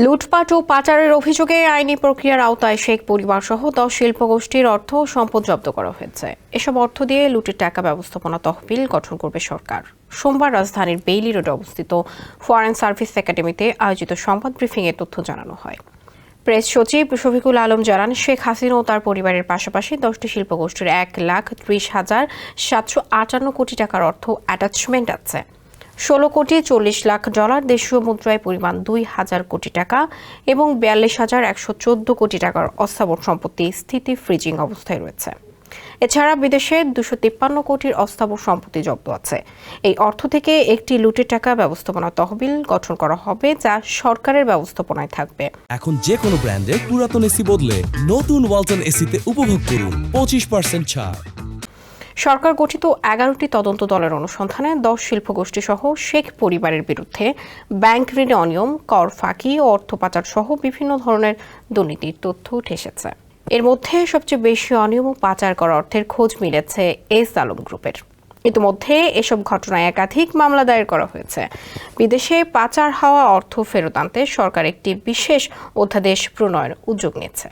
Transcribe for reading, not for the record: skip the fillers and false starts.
লুটপাট ও পাচারের অভিযোগে আইনি প্রক্রিয়ার আওতায় শেখ পরিবারসহ 10 শিল্পগোষ্ঠীর অর্থ ও সম্পদ জব্দ করা হয়েছে। এসব অর্থ দিয়ে লুটের টাকা ব্যবস্থাপনা তহবিল গঠন করবে সরকার। সোমবার রাজধানীর বেইলি রোডে অবস্থিত ফরেন সার্ভিস একাডেমিতে আয়োজিত সংবাদ ব্রিফিংয়ে তথ্য জানানো হয়। প্রেস সচিব শফিকুল আলম জানান, শেখ হাসিনা ও তার পরিবারের পাশাপাশি 10টি শিল্পগোষ্ঠীর 1,30,758 কোটি টাকার অর্থ অ্যাটাচমেন্ট আছে। 16 কোটি 40 লাখ ডলার দেশীয় মুদ্রায় পরিমাণ 2,000 কোটি টাকা এবং 42,114 কোটি টাকার অস্থাবর সম্পত্তি স্থিতি ফ্রিজিং অবস্থায় রয়েছে। এছাড়া বিদেশে 253 কোটির অস্থাবর সম্পত্তি জব্দ আছে। এই অর্থ থেকে একটি লুটের টাকা ব্যবস্থাপনা তহবিল গঠন করা হবে, যা সরকারের ব্যবস্থাপনায় থাকবে। এখন যে কোনো ব্র্যান্ডের পুরাতন এসি বদলে নতুন ওয়ালটন এসিতে উপভোগ করুন 25% ছাড়। সরকার গঠিত 11টি তদন্ত দলের অনুসন্ধানে 10 শিল্পগোষ্ঠী সহ শেখ পরিবারের বিরুদ্ধে ব্যাংক ঋণে অনিয়ম, কর ফাঁকি ও অর্থ পাচার সহ বিভিন্ন ধরনের দুর্নীতির তথ্য উঠে এসেছে। এর মধ্যে সবচেয়ে বেশি অনিয়ম ও পাচার করা অর্থের খোঁজ মিলেছে এস আলম গ্রুপের। ইতিমধ্যে এসব ঘটনায় একাধিক মামলা দায়ের করা হয়েছে। বিদেশে পাচার হওয়া অর্থ ফেরত আনতে সরকার একটি বিশেষ অধ্যাদেশ প্রণয়নের উদ্যোগ নিয়েছে।